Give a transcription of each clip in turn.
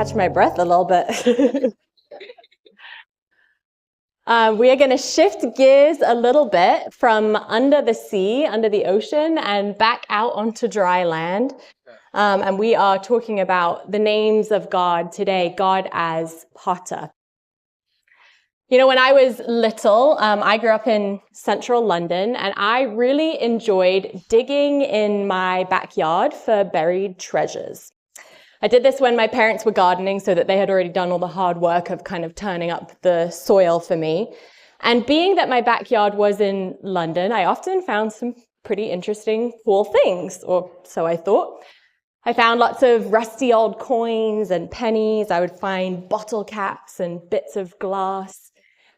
catch my breath a little bit. We are going to shift gears a little bit from under the sea, under the ocean, and back out onto dry land. And we are talking about the names of God today, God as Potter. You know, when I was little, I grew up in central London, and I really enjoyed digging in my backyard for buried treasures. I did this when my parents were gardening, so that they had already done all the hard work of kind of turning up the soil for me. And being that my backyard was in London, I often found some pretty interesting, cool things, or so I thought. I found lots of rusty old coins and pennies. I would find bottle caps and bits of glass.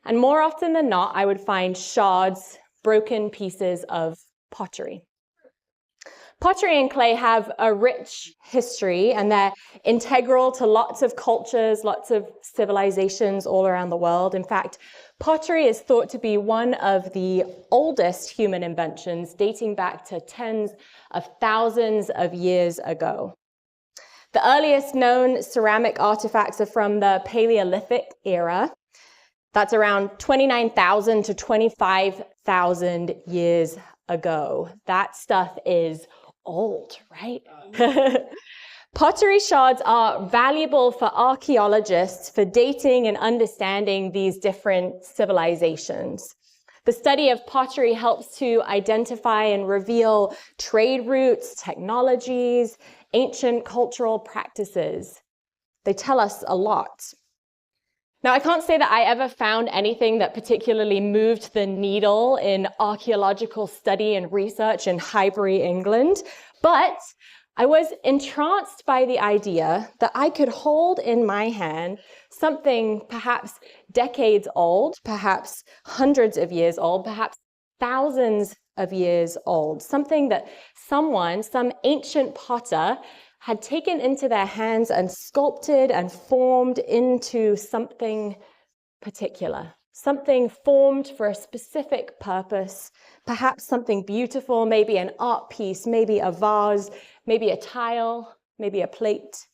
And more often than not, I would find shards, broken pieces of pottery. Pottery and clay have a rich history, and they're integral to lots of cultures, lots of civilizations all around the world. In fact, pottery is thought to be one of the oldest human inventions, dating back to tens of thousands of years ago. The earliest known ceramic artifacts are from the Paleolithic era. That's around 29,000 to 25,000 years ago. That stuff is old, right? Pottery shards are valuable for archaeologists for dating and understanding these different civilizations. The study of pottery helps to identify and reveal trade routes, technologies, ancient cultural practices. They tell us a lot. Now, I can't say that I ever found anything that particularly moved the needle in archaeological study and research in Highbury, England, but I was entranced by the idea that I could hold in my hand something perhaps decades old, perhaps hundreds of years old, perhaps thousands of years old, something that some ancient potter had taken into their hands and sculpted and formed into something particular, something formed for a specific purpose, perhaps something beautiful, maybe an art piece, maybe a vase, maybe a tile, maybe a plate.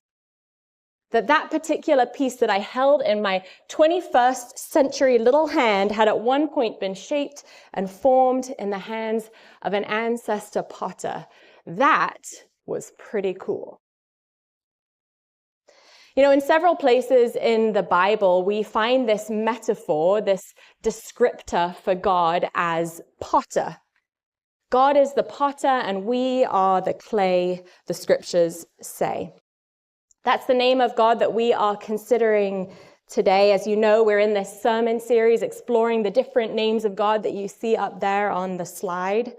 That particular piece that I held in my 21st century little hand had at one point been shaped and formed in the hands of an ancestor potter. That was pretty cool. You know, in several places in the Bible, we find this metaphor, this descriptor for God as potter. God is the potter and we are the clay, the scriptures say. That's the name of God that we are considering today. As you know, we're in this sermon series exploring the different names of God that you see up there on the slide.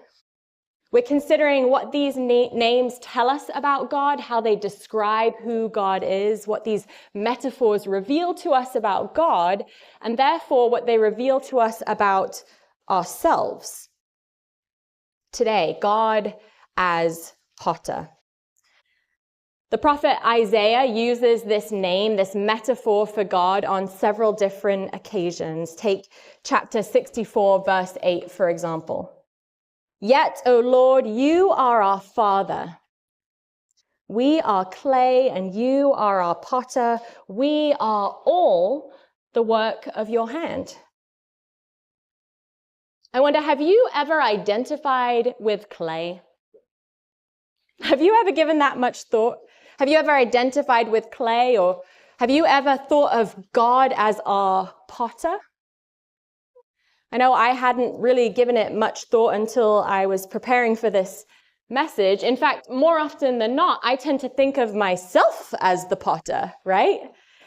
We're considering what these names tell us about God, how they describe who God is, what these metaphors reveal to us about God, and therefore what they reveal to us about ourselves. Today, God as potter. The prophet Isaiah uses this name, this metaphor for God on several different occasions. Take chapter 64, verse 8, for example. Yet, O Lord, you are our Father. We are clay and you are our potter. We are all the work of your hand. I wonder, have you ever identified with clay? Have you ever given that much thought? Have you ever identified with clay, or have you ever thought of God as our potter? I know I hadn't really given it much thought until I was preparing for this message. In fact, more often than not, I tend to think of myself as the potter, right?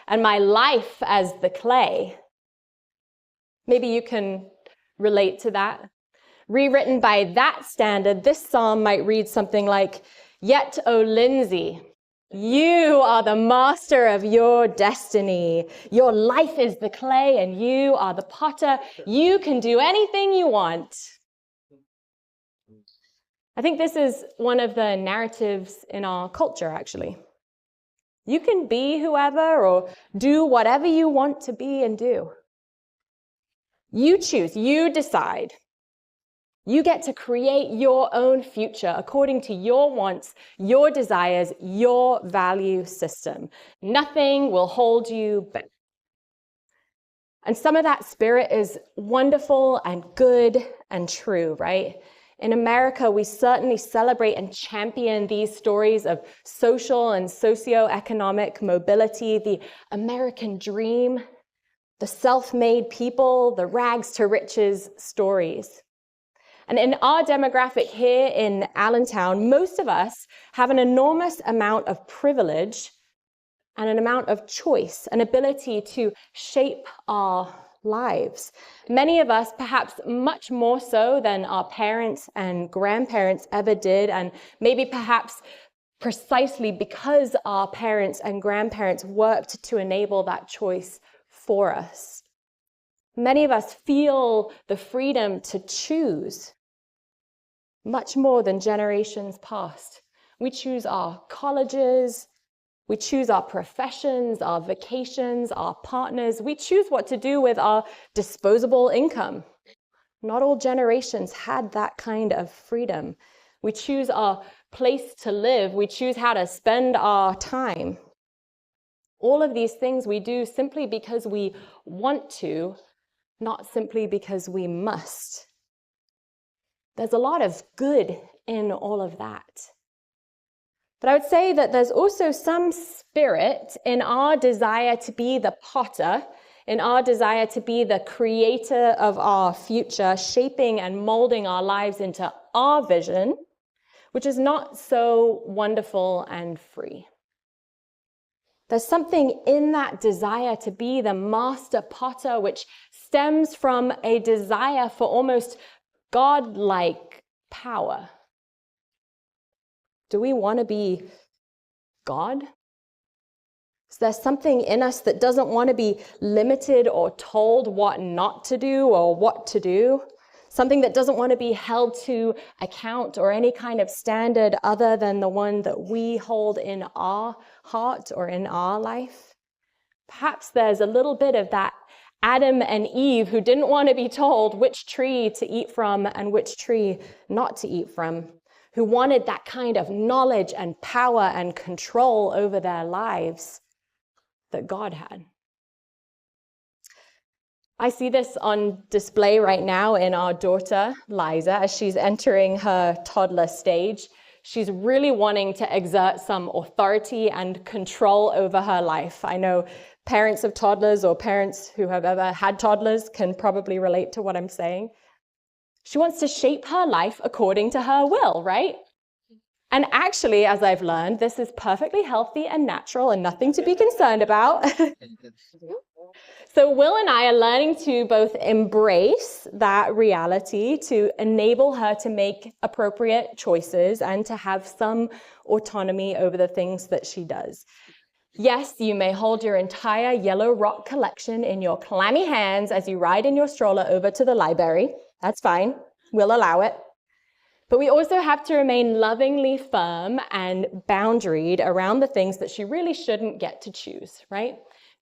And my life as the clay. Maybe you can relate to that. Rewritten by that standard, this psalm might read something like, "Yet, O Lindsay, you are the master of your destiny. Your life is the clay and you are the potter. You can do anything you want." I think this is one of the narratives in our culture, actually. You can be whoever or do whatever you want to be and do. You choose, you decide. You get to create your own future according to your wants, your desires, your value system. Nothing will hold you back. And some of that spirit is wonderful and good and true, right? In America, we certainly celebrate and champion these stories of social and socioeconomic mobility, the American dream, the self-made people, the rags to riches stories. And in our demographic here in Allentown, most of us have an enormous amount of privilege and an amount of choice, an ability to shape our lives. Many of us, perhaps much more so than our parents and grandparents ever did, and maybe perhaps precisely because our parents and grandparents worked to enable that choice for us. Many of us feel the freedom to choose much more than generations past. We choose our colleges, we choose our professions, our vacations, our partners. We choose what to do with our disposable income. Not all generations had that kind of freedom. We choose our place to live. We choose how to spend our time. All of these things we do simply because we want to, not simply because we must. There's a lot of good in all of that. But I would say that there's also some spirit in our desire to be the potter, in our desire to be the creator of our future, shaping and molding our lives into our vision, which is not so wonderful and free. There's something in that desire to be the master potter, which stems from a desire for almost God-like power. Do we want to be God? Is there something in us that doesn't want to be limited or told what not to do or what to do? Something that doesn't want to be held to account or any kind of standard other than the one that we hold in our heart or in our life? Perhaps there's a little bit of that Adam and Eve who didn't want to be told which tree to eat from and which tree not to eat from, who wanted that kind of knowledge and power and control over their lives that God had. I see this on display right now in our daughter, Liza, as she's entering her toddler stage. She's really wanting to exert some authority and control over her life. I know parents of toddlers or parents who have ever had toddlers can probably relate to what I'm saying. She wants to shape her life according to her will, right? And actually, as I've learned, this is perfectly healthy and natural and nothing to be concerned about. So Will and I are learning to both embrace that reality, to enable her to make appropriate choices and to have some autonomy over the things that she does. Yes, you may hold your entire yellow rock collection in your clammy hands as you ride in your stroller over to the library. That's fine. We'll allow it. But we also have to remain lovingly firm and boundaried around the things that she really shouldn't get to choose, right?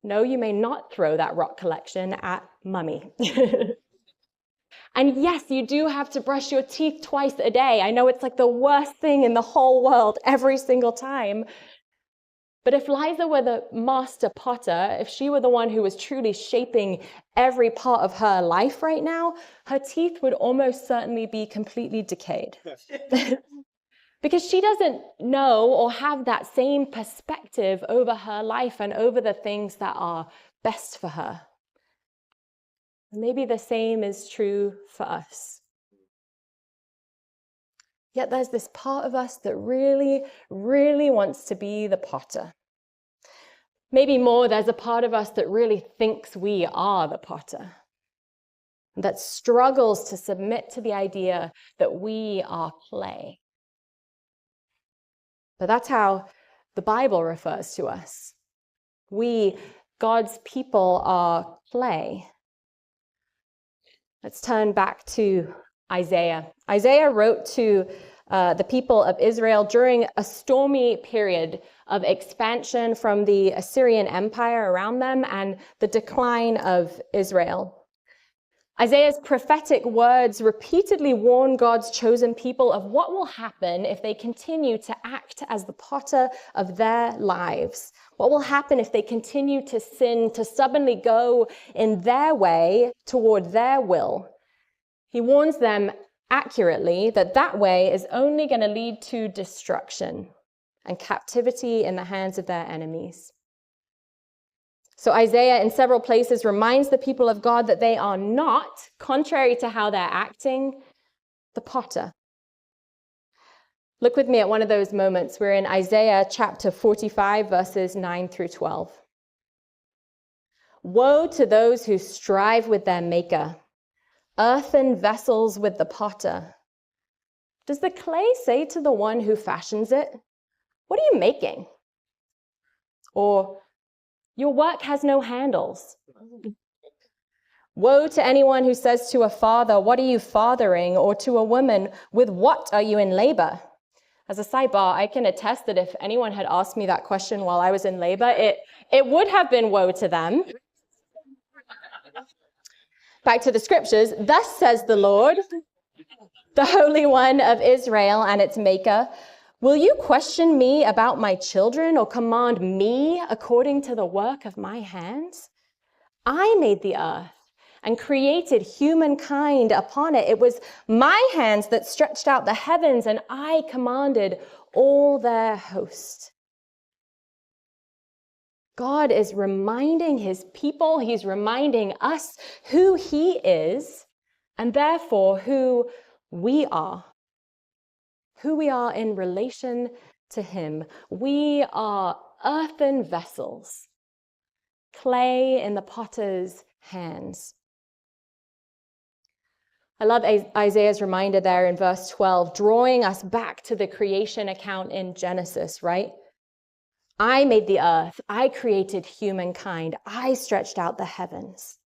No, you may not throw that rock collection at Mummy. And yes, you do have to brush your teeth twice a day. I know it's like the worst thing in the whole world every single time. But if Liza were the master potter, if she were the one who was truly shaping every part of her life right now, her teeth would almost certainly be completely decayed. Because she doesn't know or have that same perspective over her life and over the things that are best for her. Maybe the same is true for us. Yet there's this part of us that really, really wants to be the potter. Maybe more, there's a part of us that really thinks we are the potter, that struggles to submit to the idea that we are clay. But that's how the Bible refers to us. We, God's people, are clay. Let's turn back to Isaiah. Isaiah wrote to the people of Israel during a stormy period of expansion from the Assyrian Empire around them and the decline of Israel. Isaiah's prophetic words repeatedly warn God's chosen people of what will happen if they continue to act as the potter of their lives. What will happen if they continue to sin, to stubbornly go in their way toward their will. He warns them accurately that that way is only going to lead to destruction and captivity in the hands of their enemies. So Isaiah in several places reminds the people of God that they are not, contrary to how they're acting, the potter. Look with me at one of those moments. We're in Isaiah chapter 45, verses 9 through 12. Woe to those who strive with their maker, earthen vessels with the potter. Does the clay say to the one who fashions it, "What are you making?" Or, "Your work has no handles." Woe to anyone who says to a father, "What are you fathering?" Or to a woman, "With what are you in labor?" As a sidebar, I can attest that if anyone had asked me that question while I was in labor, it would have been woe to them. Back to the scriptures. Thus says the Lord, the Holy One of Israel and its Maker, "Will you question me about my children or command me according to the work of my hands? I made the earth and created humankind upon it. It was my hands that stretched out the heavens, and I commanded all their host." God is reminding his people, he's reminding us who he is, and therefore who we are. Who we are in relation to him. We are earthen vessels, clay in the potter's hands. I love Isaiah's reminder there in verse 12, drawing us back to the creation account in Genesis, right? I made the earth. I created humankind. I stretched out the heavens.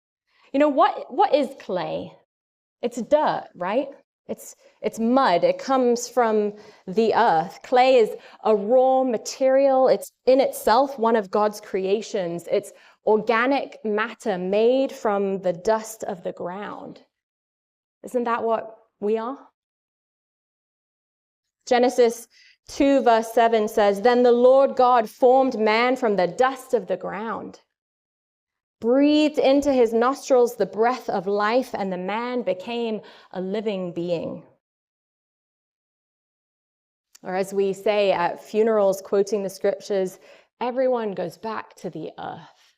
You know, what is clay? It's dirt, right? It's mud. It comes from the earth. Clay is a raw material. It's in itself one of God's creations. It's organic matter made from the dust of the ground. Isn't that what we are? Genesis 2 verse 7 says, "Then the Lord God formed man from the dust of the ground, breathed into his nostrils the breath of life, and the man became a living being." Or as we say at funerals, quoting the scriptures, everyone goes back to the earth.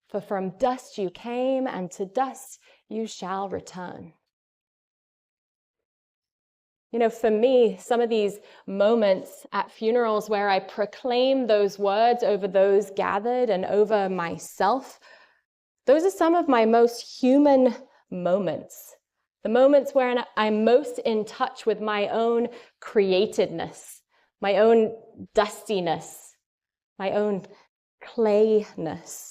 For from dust you came, and to dust you shall return. You know, for me, some of these moments at funerals where I proclaim those words over those gathered and over myself, those are some of my most human moments. The moments where I'm most in touch with my own createdness, my own dustiness, my own clayness.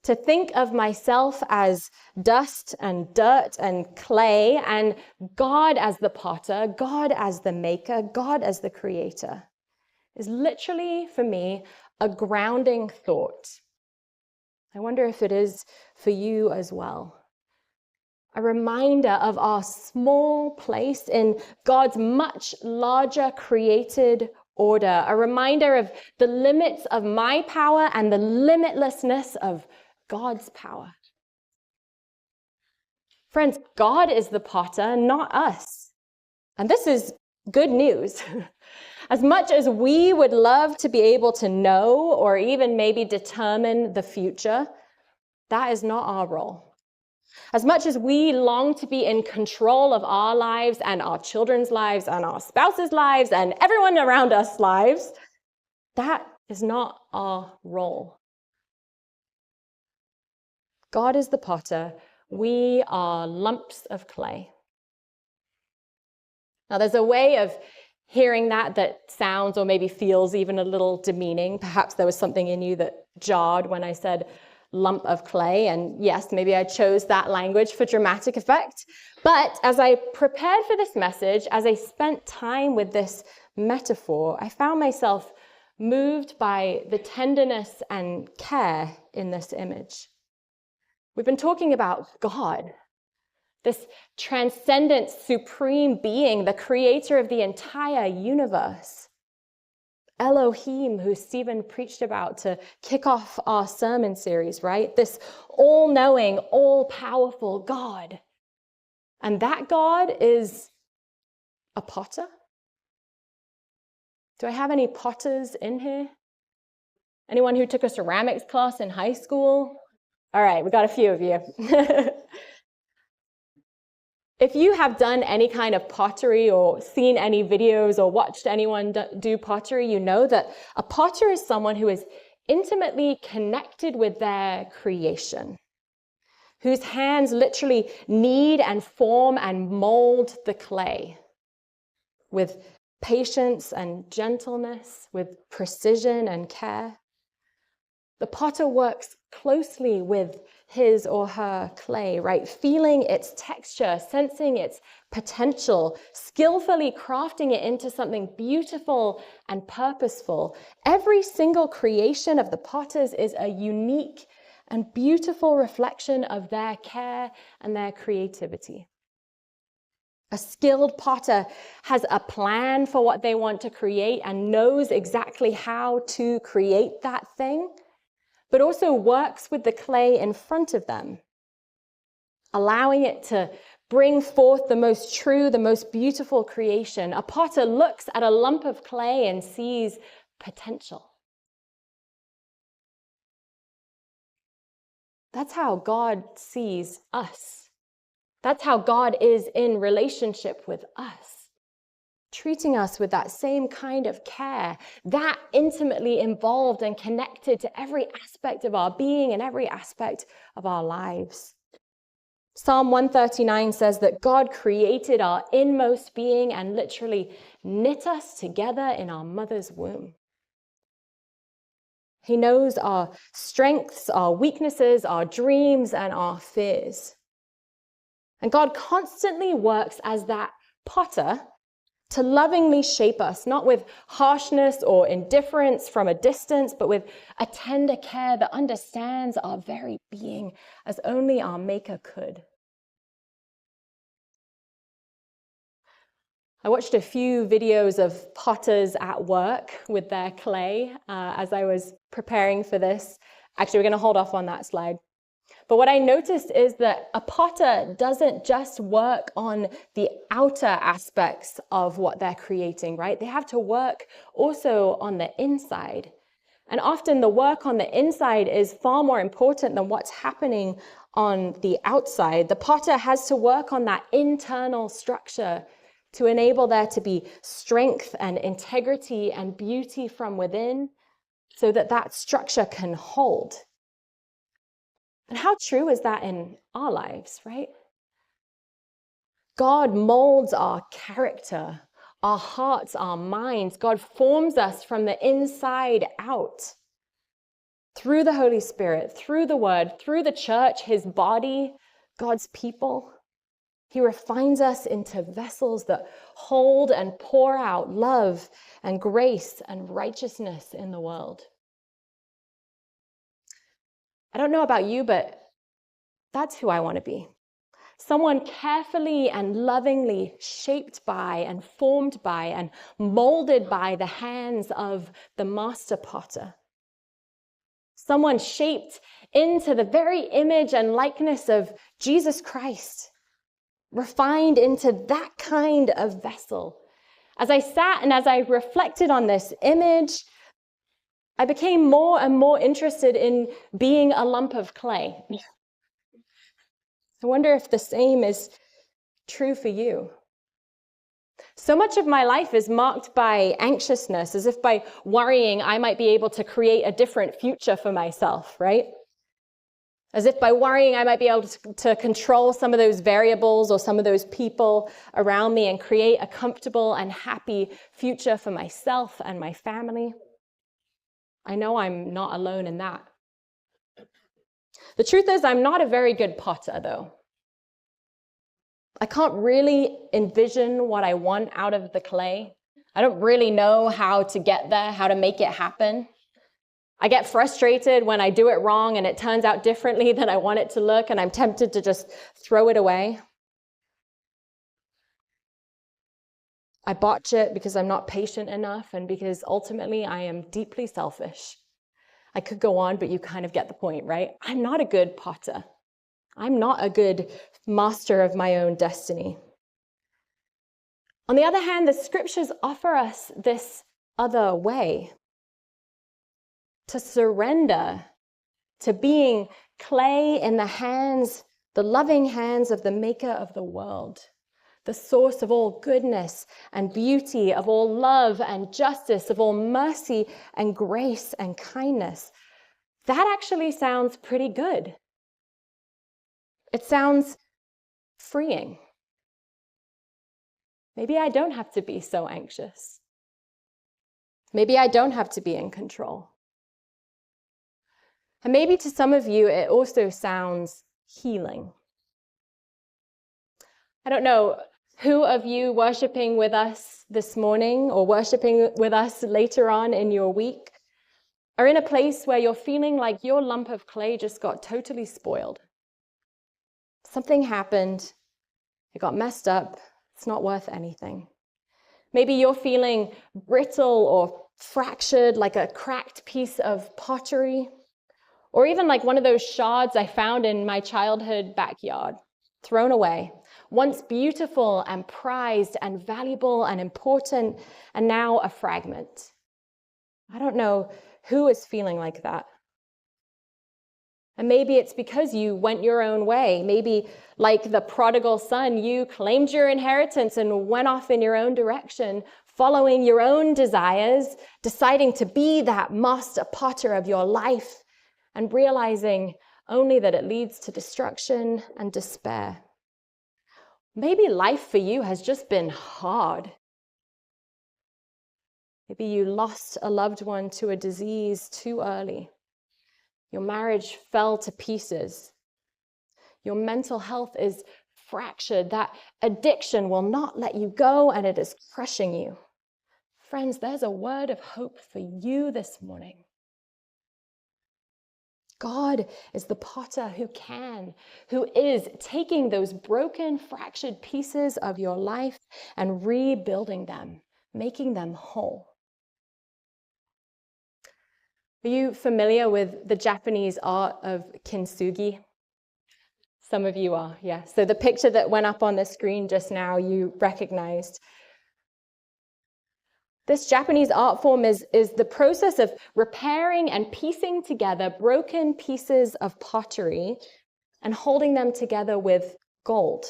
To think of myself as dust and dirt and clay, and God as the potter, God as the maker, God as the creator, is literally, for me, a grounding thought. I wonder if it is for you as well. A reminder of our small place in God's much larger created order. A reminder of the limits of my power and the limitlessness of God's power. Friends, God is the potter, not us. And this is good news. As much as we would love to be able to know or even maybe determine the future, that is not our role. As much as we long to be in control of our lives and our children's lives and our spouses' lives and everyone around us' lives, that is not our role. God is the potter. We are lumps of clay. Now, there's a way of hearing that sounds or maybe feels even a little demeaning. Perhaps there was something in you that jarred when I said lump of clay. And yes, maybe I chose that language for dramatic effect. But as I prepared for this message, as I spent time with this metaphor, I found myself moved by the tenderness and care in this image. We've been talking about God, this transcendent, supreme being, the creator of the entire universe. Elohim, who Stephen preached about to kick off our sermon series, right? This all-knowing, all-powerful God. And that God is a potter. Do I have any potters in here? Anyone who took a ceramics class in high school? All right, we got a few of you. If you have done any kind of pottery or seen any videos or watched anyone do pottery, you know that a potter is someone who is intimately connected with their creation, whose hands literally knead and form and mold the clay with patience and gentleness, with precision and care. The potter works closely with his or her clay, right? Feeling its texture, sensing its potential, skillfully crafting it into something beautiful and purposeful. Every single creation of the potters is a unique and beautiful reflection of their care and their creativity. A skilled potter has a plan for what they want to create and knows exactly how to create that thing, but also works with the clay in front of them, allowing it to bring forth the most true, the most beautiful creation. A potter looks at a lump of clay and sees potential. That's how God sees us. That's how God is in relationship with us, treating us with that same kind of care, that intimately involved and connected to every aspect of our being and every aspect of our lives. Psalm 139 says that God created our inmost being and literally knit us together in our mother's womb. He knows our strengths, our weaknesses, our dreams, and our fears. And God constantly works as that potter to lovingly shape us, not with harshness or indifference from a distance, but with a tender care that understands our very being as only our Maker could. I watched a few videos of potters at work with their clay as I was preparing for this. Actually, we're going to hold off on that slide. But what I noticed is that a potter doesn't just work on the outer aspects of what they're creating, right? They have to work also on the inside. And often the work on the inside is far more important than what's happening on the outside. The potter has to work on that internal structure to enable there to be strength and integrity and beauty from within so that that structure can hold. And how true is that in our lives, right? God molds our character, our hearts, our minds. God forms us from the inside out through the Holy Spirit, through the Word, through the church, His body, God's people. He refines us into vessels that hold and pour out love and grace and righteousness in the world. I don't know about you, but that's who I want to be. Someone carefully and lovingly shaped by and formed by and molded by the hands of the master potter. Someone shaped into the very image and likeness of Jesus Christ, refined into that kind of vessel. As I sat and as I reflected on this image, I became more and more interested in being a lump of clay. I wonder if the same is true for you. So much of my life is marked by anxiousness, as if by worrying I might be able to create a different future for myself, right? As if by worrying I might be able to control some of those variables or some of those people around me and create a comfortable and happy future for myself and my family. I know I'm not alone in that. The truth is, I'm not a very good potter, though. I can't really envision what I want out of the clay. I don't really know how to get there, how to make it happen. I get frustrated when I do it wrong and it turns out differently than I want it to look, and I'm tempted to just throw it away. I botch it because I'm not patient enough and because ultimately I am deeply selfish. I could go on, but you kind of get the point, right? I'm not a good potter. I'm not a good master of my own destiny. On the other hand, the scriptures offer us this other way to surrender to being clay in the hands, the loving hands of the maker of the world, the source of all goodness and beauty, of all love and justice, of all mercy and grace and kindness. That actually sounds pretty good. It sounds freeing. Maybe I don't have to be so anxious. Maybe I don't have to be in control. And maybe to some of you, it also sounds healing. I don't know who of you worshiping with us this morning or worshiping with us later on in your week are in a place where you're feeling like your lump of clay just got totally spoiled. Something happened, it got messed up, it's not worth anything. Maybe you're feeling brittle or fractured like a cracked piece of pottery, or even like one of those shards I found in my childhood backyard, thrown away, once beautiful and prized and valuable and important, and now a fragment. I don't know who is feeling like that. And maybe it's because you went your own way. Maybe like the prodigal son, you claimed your inheritance and went off in your own direction, following your own desires, deciding to be that master potter of your life, and realizing only that it leads to destruction and despair. Maybe life for you has just been hard. Maybe you lost a loved one to a disease too early. Your marriage fell to pieces. Your mental health is fractured. That addiction will not let you go and it is crushing you. Friends, there's a word of hope for you this morning. God is the potter who is taking those broken, fractured pieces of your life and rebuilding them, making them whole. Are you familiar with the Japanese art of kintsugi? Some of you are, yeah. So the picture that went up on the screen just now, you recognized. This Japanese art form is the process of repairing and piecing together broken pieces of pottery and holding them together with gold.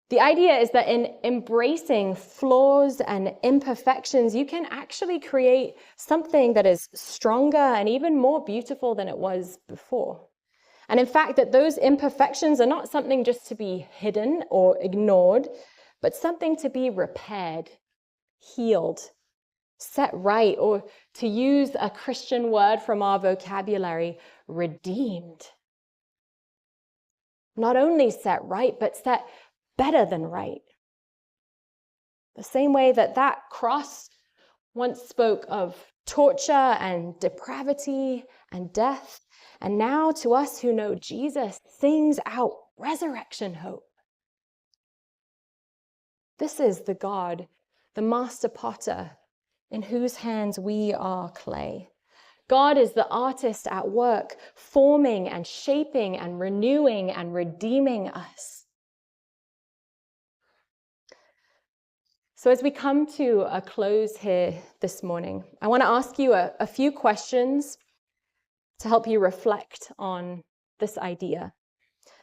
The idea is that in embracing flaws and imperfections, you can actually create something that is stronger and even more beautiful than it was before. And in fact, that those imperfections are not something just to be hidden or ignored, but something to be repaired, healed, set right, or to use a Christian word from our vocabulary, redeemed. Not only set right, but set better than right. The same way that that cross once spoke of torture and depravity and death, and now to us who know Jesus sings out resurrection hope. This is the God, the master potter, in whose hands we are clay. God is the artist at work, forming and shaping and renewing and redeeming us. So as we come to a close here this morning, I want to ask you a few questions to help you reflect on this idea.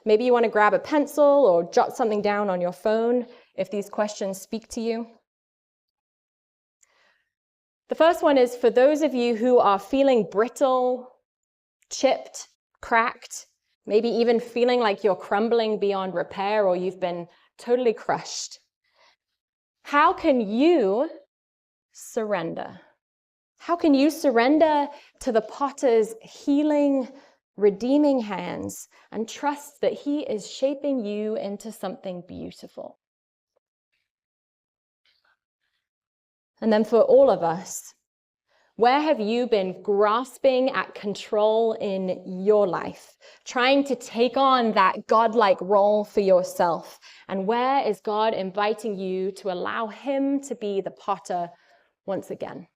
Maybe you want to grab a pencil or jot something down on your phone if these questions speak to you. The first one is for those of you who are feeling brittle, chipped, cracked, maybe even feeling like you're crumbling beyond repair or you've been totally crushed. How can you surrender? How can you surrender to the potter's healing, redeeming hands and trust that he is shaping you into something beautiful? And then for all of us, Where have you been grasping at control in your life, trying to take on that God-like role for yourself? And where is God inviting you to allow him to be the potter once again?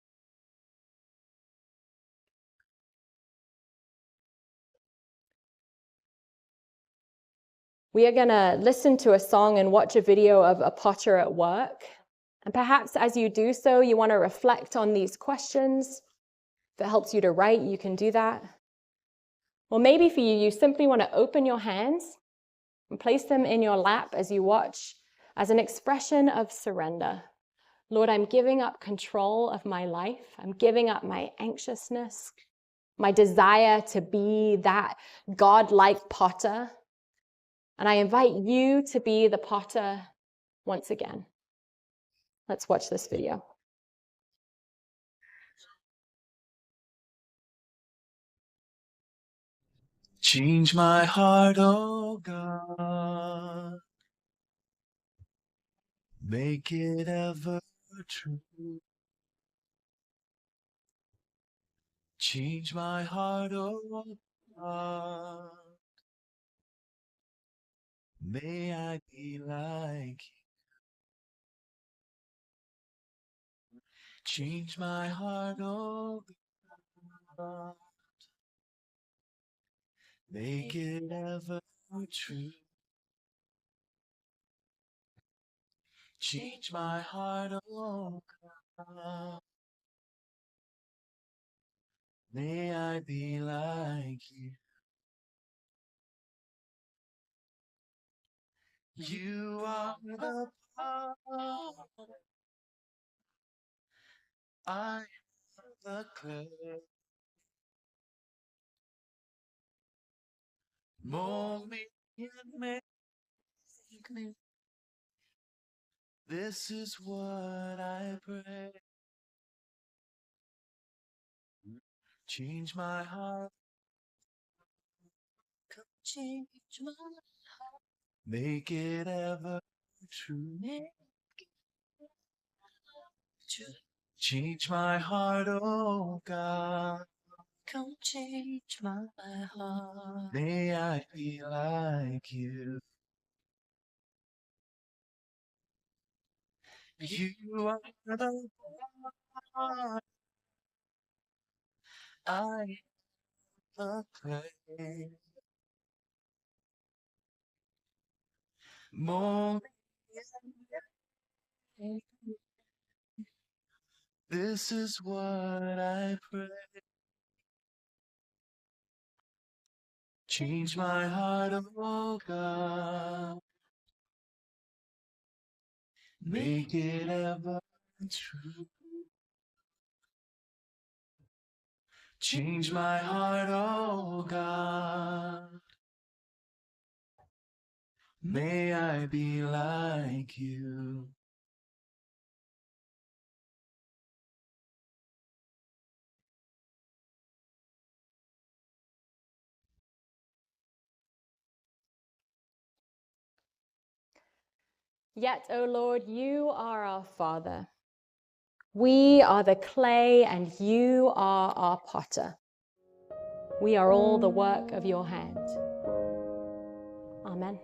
We are going to listen to a song and watch a video of a potter at work. And perhaps as you do so, you want to reflect on these questions. If it helps you to write, you can do that. Or maybe for you, you simply want to open your hands and place them in your lap as you watch, as an expression of surrender. Lord, I'm giving up control of my life. I'm giving up my anxiousness, my desire to be that God-like potter. And I invite you to be the potter once again. Let's watch this video. Change my heart, oh God. Make it ever true. Change my heart, oh God. May I be like you. Change my heart, oh God. Make it ever true. Change my heart, oh God. May I be like you. You are the power. I am the clay. Mold me and make me. This is what I pray. Change my heart. Come change my heart. Make it ever true. Change my heart, oh God. Come change my heart. May I be like you. You are the one. I am the clay. Mold me. This is what I pray. Change my heart, oh God. Make it ever true. Change my heart, oh God. May I be like you. Yet, O Lord, you are our Father. We are the clay and you are our potter. We are all the work of your hand. Amen.